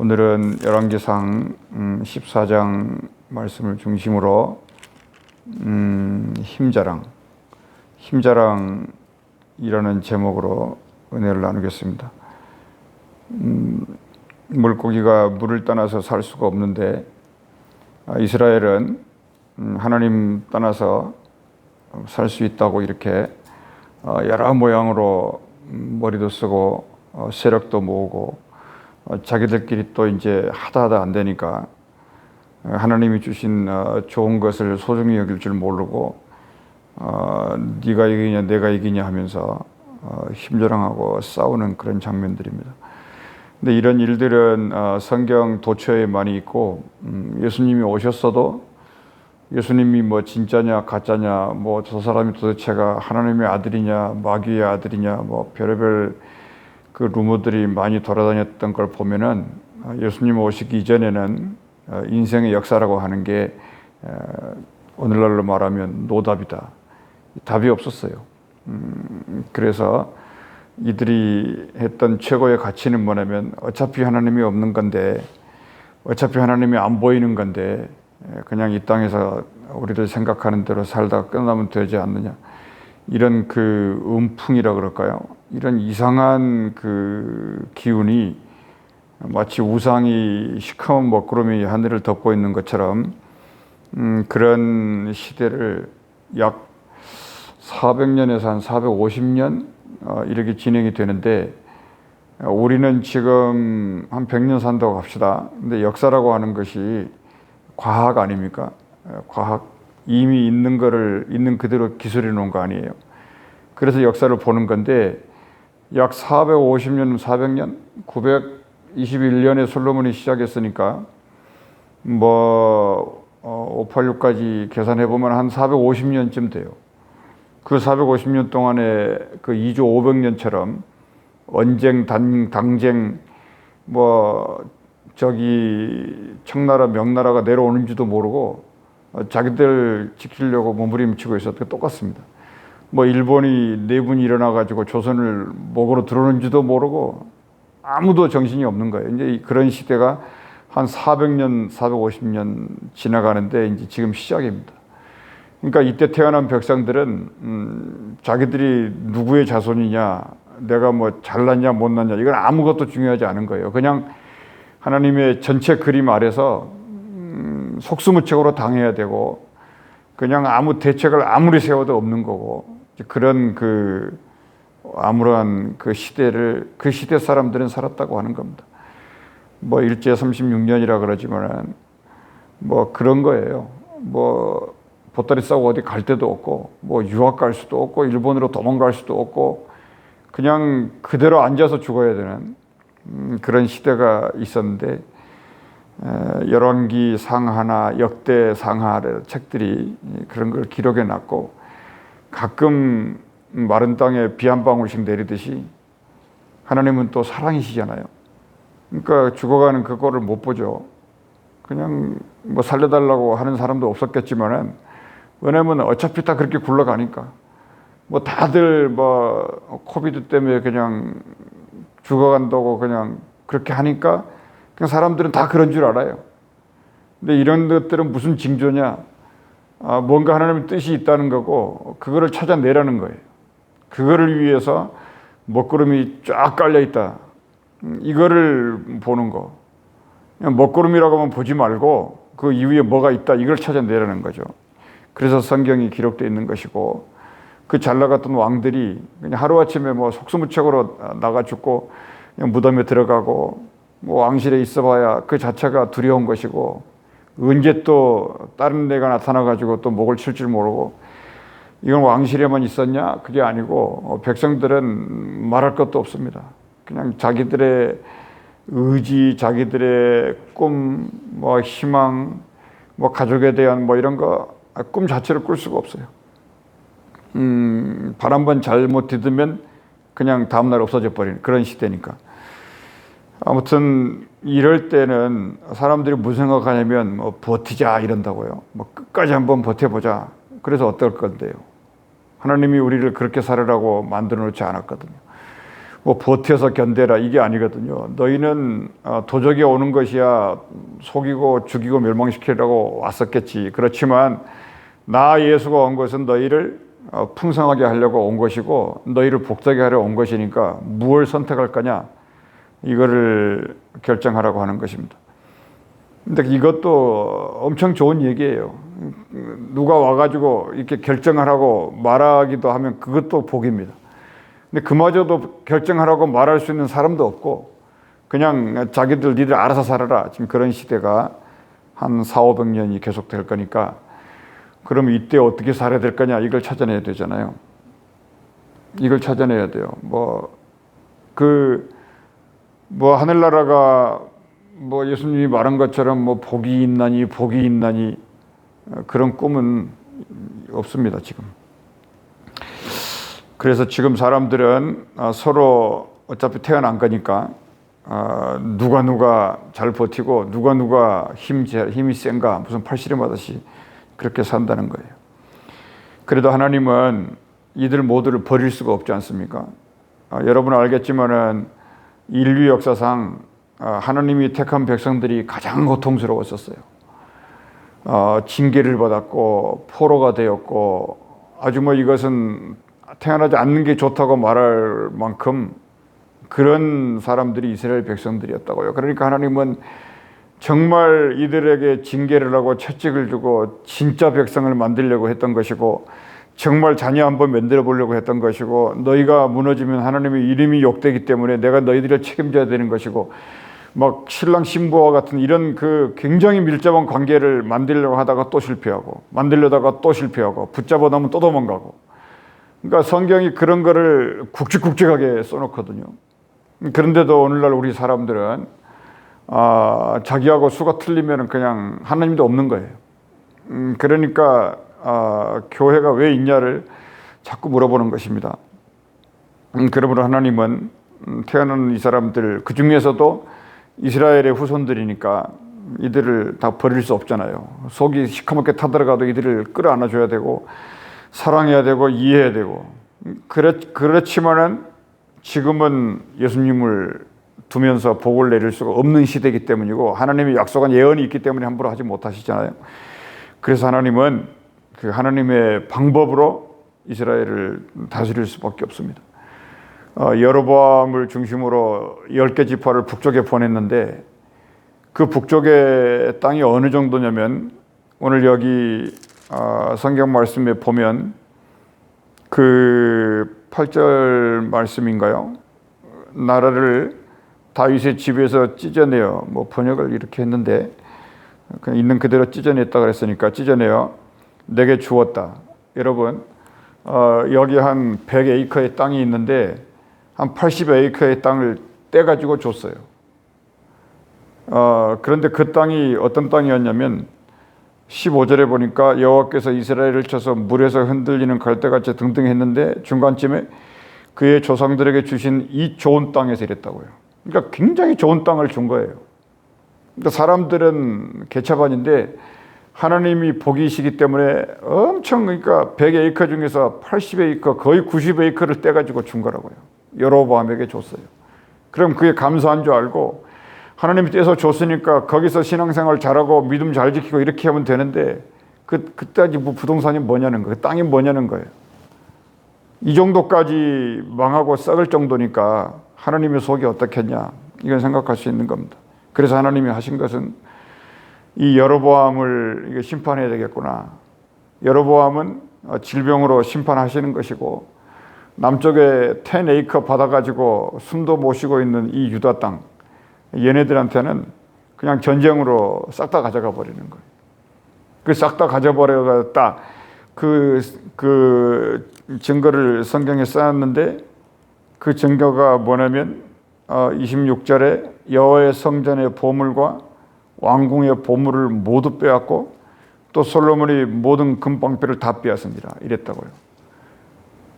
오늘은 열왕기상 14장 말씀을 중심으로 힘자랑이라는 제목으로 은혜를 나누겠습니다. 물고기가 물을 떠나서 살 수가 없는데 이스라엘은 하나님 떠나서 살 수 있다고 이렇게 여러 모양으로 머리도 쓰고 세력도 모으고 자기들끼리 또 이제 하다 안 되니까 하나님이 주신 좋은 것을 소중히 여길 줄 모르고 네가 이기냐 내가 이기냐 하면서 힘자랑하고 싸우는 그런 장면들입니다. 근데 이런 일들은 성경 도처에 많이 있고 예수님이 오셨어도 예수님이 뭐 진짜냐 가짜냐 뭐 저 사람이 도대체가 하나님의 아들이냐 마귀의 아들이냐 뭐 별의별 그 루머들이 많이 돌아다녔던 걸 보면은 예수님 오시기 이전에는 인생의 역사라고 하는 게 오늘날로 말하면 노답이다. 답이 없었어요. 그래서 이들이 했던 최고의 가치는 뭐냐면 어차피 하나님이 없는 건데 어차피 하나님이 안 보이는 건데 그냥 이 땅에서 우리들 생각하는 대로 살다가 끝나면 되지 않느냐. 이런 그 음풍이라 그럴까요? 이런 이상한 그 기운이 마치 우상이 시커먼 먹구름이 하늘을 덮고 있는 것처럼 그런 시대를 약 400년에서 한 450년 이렇게 진행이 되는데 우리는 지금 한 100년 산다고 합시다. 근데 역사라고 하는 것이 과학 아닙니까? 과학. 이미 있는 거를 있는 그대로 기술해 놓은 거 아니에요. 그래서 역사를 보는 건데 약 450년, 400년, 921년에 솔로몬이 시작했으니까 뭐 586까지 계산해 보면 한 450년쯤 돼요. 그 450년 동안에 그 2조 500년처럼 언쟁, 당쟁, 뭐 저기 청나라, 명나라가 내려오는지도 모르고 자기들 지키려고 몸부림치고 있었던 게 똑같습니다. 뭐 일본이 내분이 일어나가지고 조선을 목으로 들어오는지도 모르고 아무도 정신이 없는 거예요. 이제 그런 시대가 한 400년, 450년 지나가는데 이제 지금 시작입니다. 그러니까 이때 태어난 백성들은 자기들이 누구의 자손이냐, 내가 뭐 잘났냐 못났냐 이건 아무것도 중요하지 않은 거예요. 그냥 하나님의 전체 그림 아래서 속수무책으로 당해야 되고 그냥 아무 대책을 아무리 세워도 없는 거고 그런 그 아무런 그 시대를 그 시대 사람들은 살았다고 하는 겁니다. 뭐 일제 36년이라 그러지만은 뭐 그런 거예요. 뭐 보따리 싸고 어디 갈 데도 없고 뭐 유학 갈 수도 없고 일본으로 도망갈 수도 없고 그냥 그대로 앉아서 죽어야 되는 그런 시대가 있었는데 열왕기 상하나 역대 상하라는 책들이 그런 걸 기록해 놨고 가끔 마른 땅에 비 한 방울씩 내리듯이 하나님은 또 사랑이시잖아요. 그러니까 죽어가는 그거를 못 보죠. 그냥 뭐 살려달라고 하는 사람도 없었겠지만은 왜냐면 어차피 다 그렇게 굴러가니까 뭐 다들 뭐 코비드 때문에 그냥 죽어간다고 그냥 그렇게 하니까 그냥 사람들은 다 그런 줄 알아요. 근데 이런 것들은 무슨 징조냐? 뭔가 하나님의 뜻이 있다는 거고 그거를 찾아내라는 거예요. 그거를 위해서 먹구름이 쫙 깔려 있다. 이거를 보는 거. 그냥 먹구름이라고 하면 보지 말고 그 이후에 뭐가 있다. 이걸 찾아내라는 거죠. 그래서 성경이 기록되어 있는 것이고 그 잘 나갔던 왕들이 그냥 하루아침에 뭐 속수무책으로 나가 죽고 그냥 무덤에 들어가고 뭐 왕실에 있어봐야 그 자체가 두려운 것이고 언제 또 다른 애가 나타나가지고 또 목을 칠 줄 모르고 이건 왕실에만 있었냐? 그게 아니고 백성들은 말할 것도 없습니다. 그냥 자기들의 의지, 자기들의 꿈, 뭐 희망, 뭐 가족에 대한 뭐 이런 거 꿈 자체를 꿀 수가 없어요. 발 한 번 잘못 디디면 그냥 다음날 없어져 버리는 그런 시대니까. 아무튼 이럴 때는 사람들이 무슨 생각하냐면 뭐 버티자 이런다고요. 뭐 끝까지 한번 버텨보자. 그래서 어떨 건데요. 하나님이 우리를 그렇게 살으라고 만들어 놓지 않았거든요. 뭐 버텨서 견뎌라 이게 아니거든요. 너희는 도적이 오는 것이야 속이고 죽이고 멸망시키려고 왔었겠지. 그렇지만 나 예수가 온 것은 너희를 풍성하게 하려고 온 것이고 너희를 복되게 하려 온 것이니까 무엇을 선택할 거냐 이거를 결정하라고 하는 것입니다. 근데 이것도 엄청 좋은 얘기예요. 누가 와가지고 이렇게 결정하라고 말하기도 하면 그것도 복입니다. 근데 그마저도 결정하라고 말할 수 있는 사람도 없고 그냥 자기들 니들 알아서 살아라. 지금 그런 시대가 한 400~500년이 계속될 거니까 그럼 이때 어떻게 살아야 될 거냐 이걸 찾아내야 되잖아요. 이걸 찾아내야 돼요. 하늘나라가 예수님이 말한 것처럼 복이 있나니 그런 꿈은 없습니다 지금. 그래서 지금 사람들은 서로 어차피 태어난 거니까 누가 잘 버티고 누가 힘이 센가 무슨 팔씨름하듯이 그렇게 산다는 거예요. 그래도 하나님은 이들 모두를 버릴 수가 없지 않습니까? 여러분은 알겠지만은 인류 역사상 하나님이 택한 백성들이 가장 고통스러웠었어요. 징계를 받았고 포로가 되었고 아주 이것은 태어나지 않는 게 좋다고 말할 만큼 그런 사람들이 이스라엘 백성들이었다고요. 그러니까 하나님은 정말 이들에게 징계를 하고 채찍을 주고 진짜 백성을 만들려고 했던 것이고 정말 자녀 한번 만들어 보려고 했던 것이고 너희가 무너지면 하나님의 이름이 욕되기 때문에 내가 너희들을 책임져야 되는 것이고 신랑 신부와 같은 이런 굉장히 밀접한 관계를 만들려고 하다가 또 실패하고 만들려다가 또 실패하고 붙잡아 놓으면 또 도망가고 그러니까 성경이 그런 거를 굵직굵직하게 써놓거든요. 그런데도 오늘날 우리 사람들은 자기하고 수가 틀리면 그냥 하나님도 없는 거예요. 그러니까 교회가 왜 있냐를 자꾸 물어보는 것입니다. 그러므로 하나님은 태어나는 이 사람들 그 중에서도 이스라엘의 후손들이니까 이들을 다 버릴 수 없잖아요. 속이 시커멓게 타들어가도 이들을 끌어안아줘야 되고 사랑해야 되고 이해해야 되고 그렇지만은 지금은 예수님을 두면서 복을 내릴 수가 없는 시대이기 때문이고 하나님이 약속한 예언이 있기 때문에 함부로 하지 못하시잖아요. 그래서 하나님은 그 하나님의 방법으로 이스라엘을 다스릴 수밖에 없습니다. 여로보암을 중심으로 10개 지파를 북쪽에 보냈는데 그 북쪽의 땅이 어느 정도냐면 오늘 여기 성경 말씀에 보면 그 8절 말씀인가요? 나라를 다윗의 집에서 찢어내어 번역을 이렇게 했는데 그냥 있는 그대로 찢어냈다 그랬으니까 찢어내어 내게 주었다. 여러분 여기 한 100에이커의 땅이 있는데 한 80에이커의 땅을 떼가지고 줬어요. 그런데 그 땅이 어떤 땅이었냐면 15절에 보니까 여호와께서 이스라엘을 쳐서 물에서 흔들리는 갈대같이 등등 했는데 중간쯤에 그의 조상들에게 주신 이 좋은 땅에서 이랬다고요. 그러니까 굉장히 좋은 땅을 준 거예요. 그러니까 사람들은 개차반인데 하나님이 복이시기 때문에 엄청 그러니까 100에이커 중에서 80에이커 거의 90에이커를 떼가지고 준 거라고요. 여로보암에게 줬어요. 그럼 그게 감사한 줄 알고 하나님이 떼서 줬으니까 거기서 신앙생활 잘하고 믿음 잘 지키고 이렇게 하면 되는데 그때까지 부동산이 뭐냐는 거예요. 땅이 뭐냐는 거예요. 이 정도까지 망하고 썩을 정도니까 하나님의 속이 어떻겠냐 이건 생각할 수 있는 겁니다. 그래서 하나님이 하신 것은 이 여로보암을 심판해야 되겠구나. 여로보암은 질병으로 심판하시는 것이고 남쪽에 10에이커 받아가지고 숨도 못 쉬고 있는 이 유다 땅 얘네들한테는 그냥 전쟁으로 싹 다 가져가 버리는 거예요. 그 싹 다 가져버려갔다. 그 증거를 성경에 써놨는데 그 증거가 뭐냐면 26절에 여호와의 성전의 보물과 왕궁의 보물을 모두 빼앗고 또 솔로몬이 모든 금방패를 다 빼앗습니다. 이랬다고요.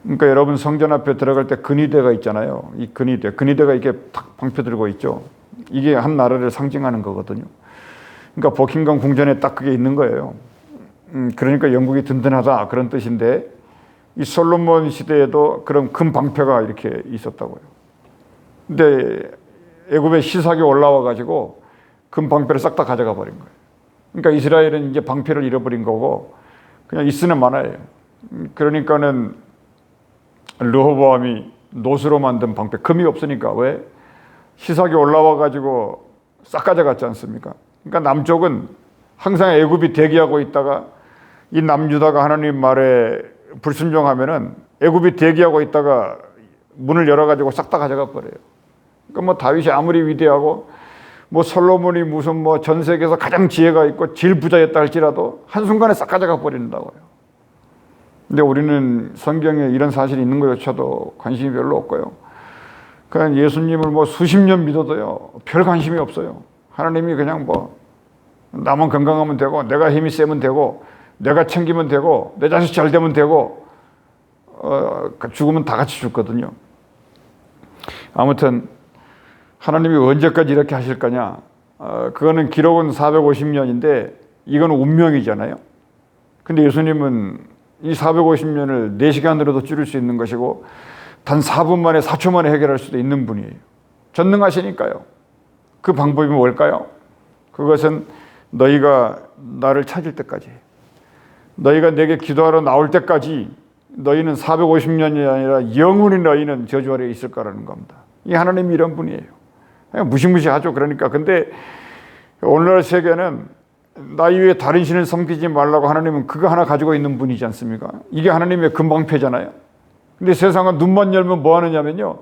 그러니까 여러분 성전 앞에 들어갈 때 근위대가 있잖아요. 이 근위대가 이렇게 탁 방패 들고 있죠. 이게 한 나라를 상징하는 거거든요. 그러니까 버킹엄 궁전에 딱 그게 있는 거예요. 그러니까 영국이 든든하다 그런 뜻인데 이 솔로몬 시대에도 그런 금 방패가 이렇게 있었다고요. 근데 애굽에 시삭이 올라와 가지고 금방패를 싹 다 가져가 버린 거예요. 그러니까 이스라엘은 이제 방패를 잃어버린 거고 그냥 있으나 마나예요. 그러니까는 르호보암이 노수로 만든 방패, 금이 없으니까 왜? 시삭이 올라와 가지고 싹 가져갔지 않습니까? 그러니까 남쪽은 항상 애굽이 대기하고 있다가 이 남유다가 하나님 말에 불순종하면은 애굽이 대기하고 있다가 문을 열어가지고 싹 다 가져가 버려요. 그러니까 뭐 다윗이 아무리 위대하고 뭐 솔로몬이 무슨 뭐 전 세계에서 가장 지혜가 있고 제일 부자였다 할지라도 한순간에 싹 가져가 버린다고요. 근데 우리는 성경에 이런 사실이 있는 것조차도 관심이 별로 없고요. 그냥 예수님을 뭐 수십 년 믿어도요, 별 관심이 없어요. 하나님이 그냥 뭐 나만 건강하면 되고, 내가 힘이 세면 되고, 내가 챙기면 되고, 내 자식 잘 되면 되고, 죽으면 다 같이 죽거든요. 아무튼 하나님이 언제까지 이렇게 하실 거냐? 그거는 기록은 450년인데 이건 운명이잖아요. 근데 예수님은 이 450년을 4시간으로도 줄일 수 있는 것이고 단 4분 만에 4초 만에 해결할 수도 있는 분이에요. 전능하시니까요. 그 방법이 뭘까요? 그것은 너희가 나를 찾을 때까지, 너희가 내게 기도하러 나올 때까지 너희는 450년이 아니라 영원히 너희는 저주 아래에 있을 거라는 겁니다. 이 하나님이 이런 분이에요. 무시무시하죠. 그러니까 근데 오늘날 세계는 나 이외에 다른 신을 섬기지 말라고 하나님은 그거 하나 가지고 있는 분이지 않습니까? 이게 하나님의 금방패잖아요. 근데 세상은 눈만 열면 뭐 하느냐면요,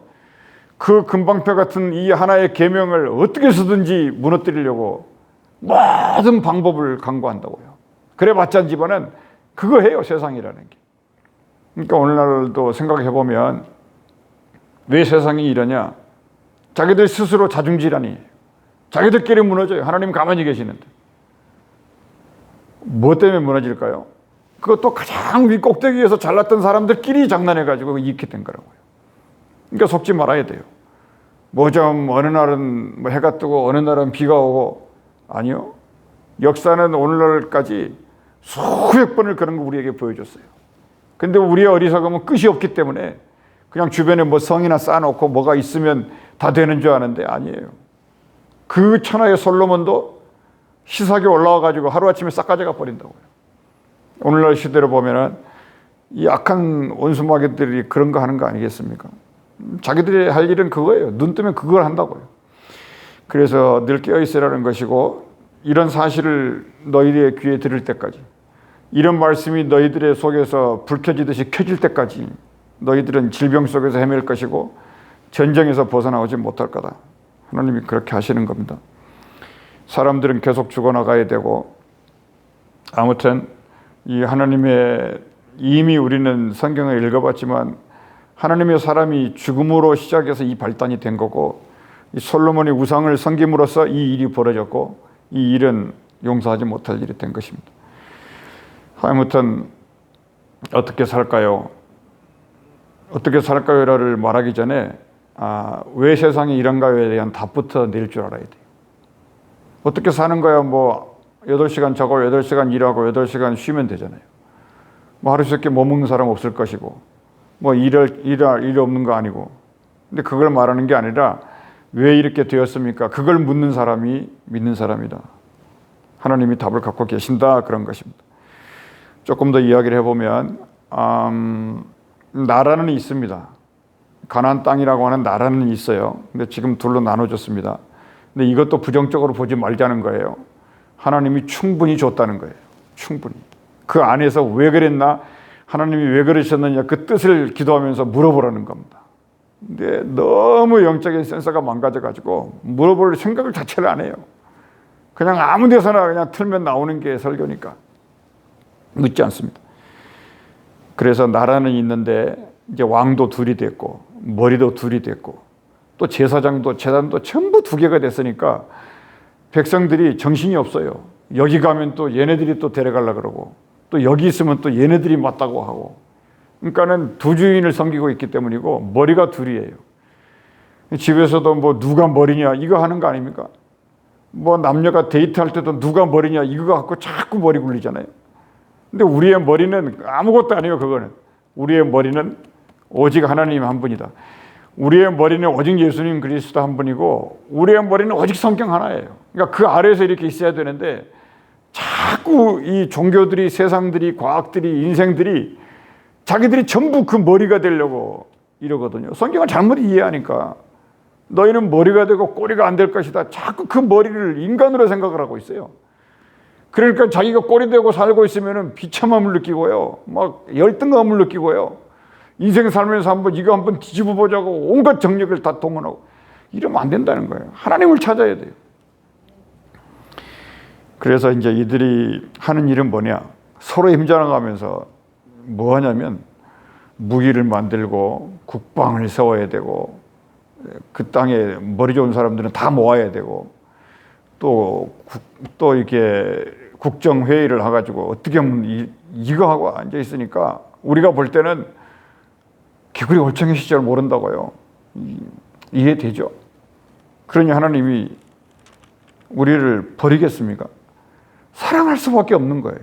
그 금방패 같은 이 하나의 계명을 어떻게 해서든지 무너뜨리려고 모든 방법을 강구한다고요. 그래봤자 집안은 그거 해요, 세상이라는 게. 그러니까 오늘날도 생각해 보면 왜 세상이 이러냐? 자기들 스스로 자중질환이에요. 자기들끼리 무너져요. 하나님 가만히 계시는데. 뭐 때문에 무너질까요? 그것도 가장 위 꼭대기에서 잘났던 사람들끼리 장난해가지고 이렇게 된 거라고요. 그러니까 속지 말아야 돼요. 뭐 좀 어느 날은 뭐 해가 뜨고 어느 날은 비가 오고, 아니요. 역사는 오늘날까지 수백 번을 그런 거 우리에게 보여줬어요. 근데 우리의 어리석음은 끝이 없기 때문에 그냥 주변에 뭐 성이나 쌓아놓고 뭐가 있으면 다 되는 줄 아는데 아니에요. 그 천하의 솔로몬도 시삭이 올라와가지고 하루아침에 싹 가져가 버린다고요. 오늘날 시대로 보면은 이 악한 원수마귀들이 그런 거 하는 거 아니겠습니까? 자기들이 할 일은 그거예요. 눈 뜨면 그걸 한다고요. 그래서 늘 깨어있으라는 것이고, 이런 사실을 너희들의 귀에 들을 때까지, 이런 말씀이 너희들의 속에서 불 켜지듯이 켜질 때까지 너희들은 질병 속에서 헤맬 것이고 전쟁에서 벗어나오지 못할 거다. 하나님이 그렇게 하시는 겁니다. 사람들은 계속 죽어나가야 되고, 아무튼 이 하나님의, 이미 우리는 성경을 읽어봤지만 하나님의 사람이 죽음으로 시작해서 이 발단이 된 거고, 이 솔로몬이 우상을 섬김으로써 이 일이 벌어졌고, 이 일은 용서하지 못할 일이 된 것입니다. 아무튼 어떻게 살까요? 어떻게 살까요를 말하기 전에 왜 세상이 이런가요에 대한 답부터 낼 줄 알아야 돼요. 어떻게 사는 거야? 뭐 8시간 자고 8시간 일하고 8시간 쉬면 되잖아요. 뭐 하루 쉽게 못 먹는 사람 없을 것이고, 뭐 일이 없는 거 아니고. 근데 그걸 말하는 게 아니라 왜 이렇게 되었습니까? 그걸 묻는 사람이 믿는 사람이다. 하나님이 답을 갖고 계신다, 그런 것입니다. 조금 더 이야기를 해보면 나라는 있습니다. 가나안 땅이라고 하는 나라는 있어요. 근데 지금 둘로 나눠졌습니다. 근데 이것도 부정적으로 보지 말자는 거예요. 하나님이 충분히 줬다는 거예요. 충분히. 그 안에서 왜 그랬나, 하나님이 왜 그러셨느냐, 그 뜻을 기도하면서 물어보라는 겁니다. 근데 너무 영적인 센서가 망가져가지고 물어볼 생각을 자체를 안 해요. 그냥 아무 데서나 그냥 틀면 나오는 게 설교니까 묻지 않습니다. 그래서 나라는 있는데 이제 왕도 둘이 됐고 머리도 둘이 됐고 또 제사장도 제단도 전부 2개가 됐으니까 백성들이 정신이 없어요. 여기 가면 또 얘네들이 또 데려가려고 그러고, 또 여기 있으면 또 얘네들이 맞다고 하고. 그러니까는 2주인을 섬기고 있기 때문이고 머리가 둘이에요. 집에서도 뭐 누가 머리냐 이거 하는 거 아닙니까? 뭐 남녀가 데이트할 때도 누가 머리냐 이거 갖고 자꾸 머리 굴리잖아요. 근데 우리의 머리는 아무것도 아니에요. 그거는 우리의 머리는 오직 하나님 한 분이다. 우리의 머리는 오직 예수님 그리스도 한 분이고 우리의 머리는 오직 성경 하나예요. 그러니까 그 아래에서 이렇게 있어야 되는데 자꾸 이 종교들이, 세상들이, 과학들이, 인생들이 자기들이 전부 그 머리가 되려고 이러거든요. 성경을 잘못 이해하니까 너희는 머리가 되고 꼬리가 안 될 것이다. 자꾸 그 머리를 인간으로 생각을 하고 있어요. 그러니까 자기가 꼬리 되고 살고 있으면 비참함을 느끼고요. 막 열등감을 느끼고요. 인생 살면서 이거 한번 뒤집어 보자고 온갖 정력을 다 동원하고 이러면 안 된다는 거예요. 하나님을 찾아야 돼요. 그래서 이제 이들이 하는 일은 뭐냐? 서로 힘자랑하면서 뭐 하냐면 무기를 만들고 국방을 세워야 되고 그 땅에 머리 좋은 사람들은 다 모아야 되고 또 이렇게 국정회의를 해가지고 어떻게 하면 이거 하고 앉아 있으니까 우리가 볼 때는 개구리 올챙이 시절 모른다고요. 이해되죠? 그러니 하나님이 우리를 버리겠습니까? 사랑할 수밖에 없는 거예요.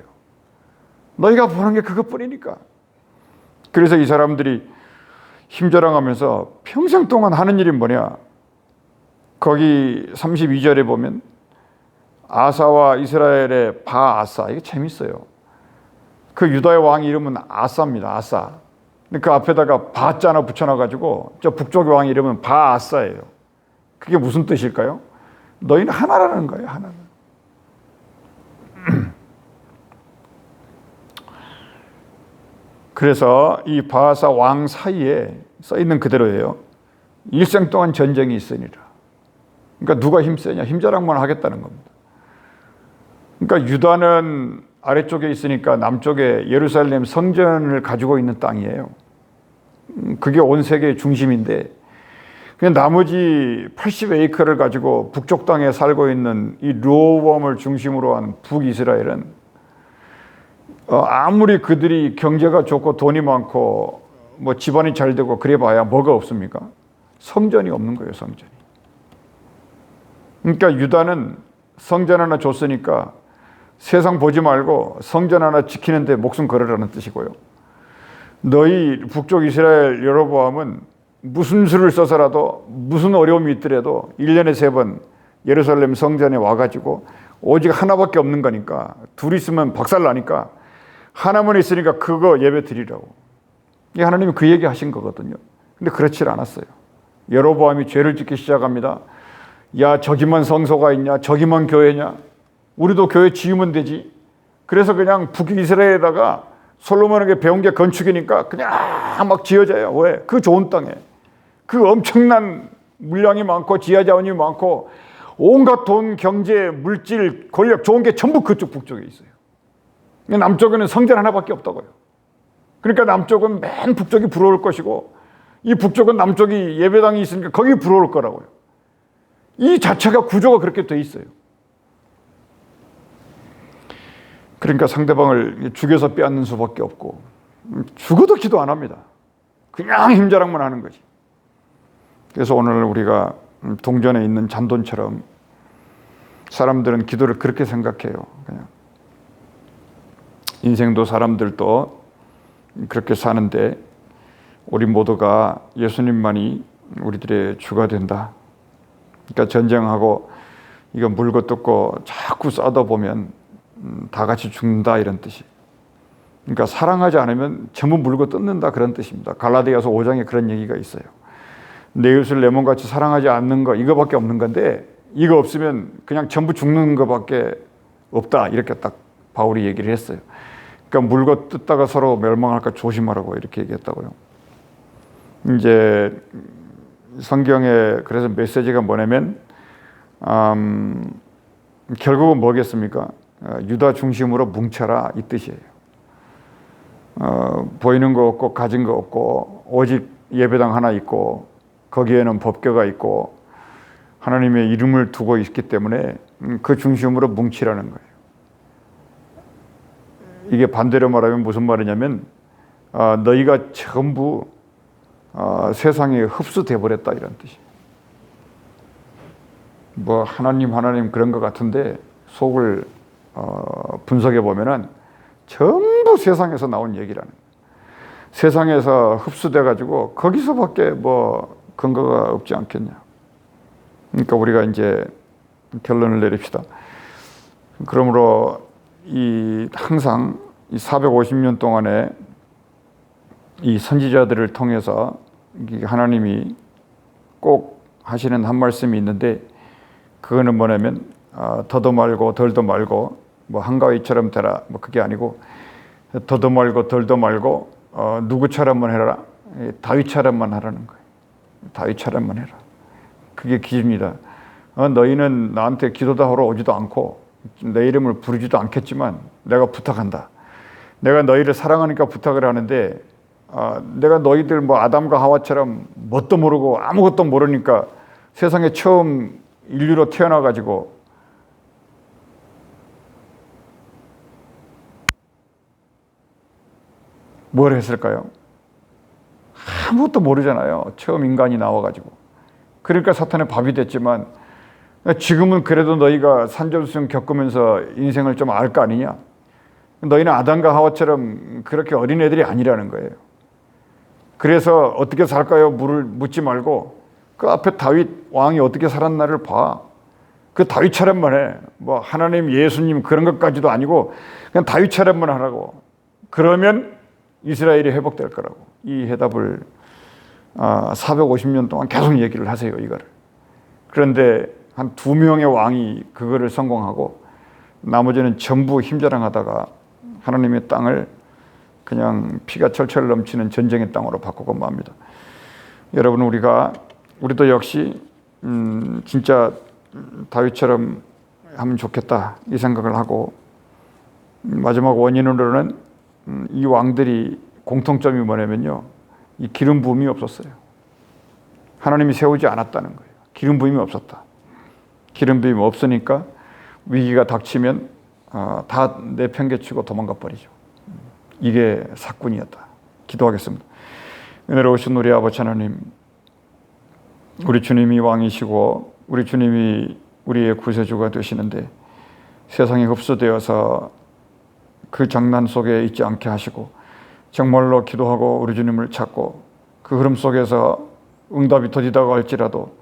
너희가 보는 게 그것뿐이니까. 그래서 이 사람들이 힘자랑하면서 평생 동안 하는 일이 뭐냐? 거기 32절에 보면 아사와 이스라엘의 바아사, 이게 재밌어요. 그 유다의 왕 이름은 아사입니다. 아사. 그 앞에다가 바자 하나 붙여놔가지고 저 북쪽의 왕 이름은 바아사예요. 그게 무슨 뜻일까요? 너희는 하나라는 거예요. 하나는. 그래서 이 바아사 왕 사이에 써 있는 그대로예요. 일생 동안 전쟁이 있으니라. 그러니까 누가 힘세냐? 힘자랑만 하겠다는 겁니다. 그러니까 유다는 아래쪽에 있으니까 남쪽에 예루살렘 성전을 가지고 있는 땅이에요. 그게 온 세계의 중심인데 그냥 나머지 80에이커를 가지고 북쪽 땅에 살고 있는 이 르호보암을 중심으로 한 북이스라엘은 아무리 그들이 경제가 좋고 돈이 많고 뭐 집안이 잘 되고 그래봐야 뭐가 없습니까? 성전이 없는 거예요. 성전이. 그러니까 유다는 성전 하나 줬으니까 세상 보지 말고 성전 하나 지키는데 목숨 걸으라는 뜻이고요. 너희 북쪽 이스라엘 여로보암은 무슨 수를 써서라도 무슨 어려움이 있더라도 1년에 3번 예루살렘 성전에 와가지고 오직 하나밖에 없는 거니까 둘 있으면 박살나니까 하나만 있으니까 그거 예배 드리라고. 하나님이 그 얘기 하신 거거든요. 근데 그렇지 않았어요. 여로보암이 죄를 짓기 시작합니다. 야, 저기만 성소가 있냐? 저기만 교회냐? 우리도 교회 지으면 되지. 그래서 그냥 북이스라엘에다가 솔로몬에게 배운 게 건축이니까 그냥 막 지어져요. 왜? 그 좋은 땅에. 그 엄청난 물량이 많고 지하 자원이 많고 온갖 돈, 경제, 물질, 권력 좋은 게 전부 그쪽 북쪽에 있어요. 남쪽에는 성전 하나밖에 없다고요. 그러니까 남쪽은 맨 북쪽이 부러울 것이고 이 북쪽은 남쪽이 예배당이 있으니까 거기 부러울 거라고요. 이 자체가 구조가 그렇게 돼 있어요. 그러니까 상대방을 죽여서 빼앗는 수밖에 없고 죽어도 기도 안 합니다. 그냥 힘자랑만 하는 거지. 그래서 오늘 우리가 동전에 있는 잔돈처럼 사람들은 기도를 그렇게 생각해요. 그냥 인생도 사람들도 그렇게 사는데 우리 모두가 예수님만이 우리들의 주가 된다. 그러니까 전쟁하고 이거 물고 뜯고 자꾸 싸다 보면 다 같이 죽는다 이런 뜻이. 그러니까 사랑하지 않으면 전부 물고 뜯는다 그런 뜻입니다. 갈라디아서 5장에 그런 얘기가 있어요. 내 이웃을 내 몸같이 사랑하지 않는 거 이거밖에 없는 건데 이거 없으면 그냥 전부 죽는 거밖에 없다 이렇게 딱 바울이 얘기를 했어요. 그러니까 물고 뜯다가 서로 멸망할까 조심하라고 이렇게 얘기했다고요. 이제 성경에 그래서 메시지가 뭐냐면 결국은 뭐겠습니까? 유다 중심으로 뭉쳐라 이 뜻이에요. 보이는 거 없고 가진 거 없고 오직 예배당 하나 있고 거기에는 법궤가 있고 하나님의 이름을 두고 있기 때문에 그 중심으로 뭉치라는 거예요. 이게 반대로 말하면 무슨 말이냐면 너희가 전부 세상에 흡수돼 버렸다 이런 뜻이에요. 뭐 하나님 그런 것 같은데 속을 분석해 보면은 전부 세상에서 나온 얘기라는 거예요. 세상에서 흡수돼 가지고 거기서밖에 뭐 근거가 없지 않겠냐. 그러니까 우리가 이제 결론을 내립시다. 그러므로 항상 이 450년 동안에 이 선지자들을 통해서 하나님이 꼭 하시는 한 말씀이 있는데, 그거는 뭐냐면 더도 말고 덜도 말고 뭐 한가위처럼 되라, 뭐 그게 아니고 더도 말고 덜도 말고 누구처럼만 해라, 다윗처럼만 하라는 거예요. 다윗처럼만 해라. 그게 기준이다. 너희는 나한테 기도도 하러 오지도 않고 내 이름을 부르지도 않겠지만 내가 부탁한다. 내가 너희를 사랑하니까 부탁을 하는데, 내가 너희들 뭐 아담과 하와처럼 뭣도 모르고 아무것도 모르니까 세상에 처음 인류로 태어나가지고 뭘 했을까요? 아무것도 모르잖아요. 처음 인간이 나와가지고. 그러니까 사탄의 밥이 됐지만, 지금은 그래도 너희가 산전수전 겪으면서 인생을 좀 알 거 아니냐. 너희는 아담과 하와처럼 그렇게 어린애들이 아니라는 거예요. 그래서 어떻게 살까요? 물을 묻지 말고 그 앞에 다윗 왕이 어떻게 살았나를 봐. 그 다윗처럼만 해. 뭐 하나님, 예수님 그런 것까지도 아니고 그냥 다윗처럼만 하라고. 그러면 이스라엘이 회복될 거라고. 이 해답을 450년 동안 계속 얘기를 하세요, 이거를. 그런데 한 2명의 왕이 그거를 성공하고 나머지는 전부 힘자랑하다가 하나님의 땅을 그냥 피가 철철 넘치는 전쟁의 땅으로 바꾸고 맙니다. 여러분, 우리도 역시 진짜 다윗처럼 하면 좋겠다 이 생각을 하고, 마지막 원인으로는 이 왕들이 공통점이 뭐냐면요, 이 기름 부음이 없었어요. 하나님이 세우지 않았다는 거예요. 기름 부음이 없었다. 기름 부음이 없으니까 위기가 닥치면 다 내팽개치고 도망가 버리죠. 이게 사건이었다. 기도하겠습니다. 은혜로우신 우리 아버지 하나님, 우리 주님이 왕이시고 우리 주님이 우리의 구세주가 되시는데, 세상에 흡수되어서 그 장난 속에 있지 않게 하시고 정말로 기도하고 우리 주님을 찾고 그 흐름 속에서 응답이 더디다고 할지라도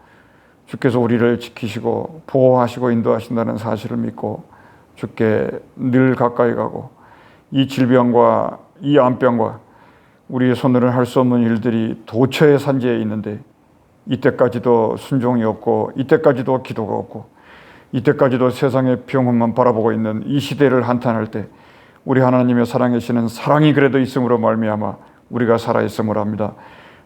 주께서 우리를 지키시고 보호하시고 인도하신다는 사실을 믿고 주께 늘 가까이 가고, 이 질병과 이 암병과 우리의 손으로는 할 수 없는 일들이 도처의 산지에 있는데, 이때까지도 순종이 없고 이때까지도 기도가 없고 이때까지도 세상의 병원만 바라보고 있는 이 시대를 한탄할 때, 우리 하나님의 사랑이시는 사랑이 그래도 있음으로 말미암아 우리가 살아있음을 합니다.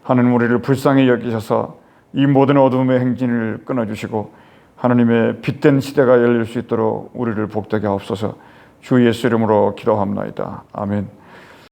하나님, 우리를 불쌍히 여기셔서 이 모든 어둠의 행진을 끊어주시고 하나님의 빛된 시대가 열릴 수 있도록 우리를 복되게 하옵소서. 주 예수 이름으로 기도합나이다. 아멘.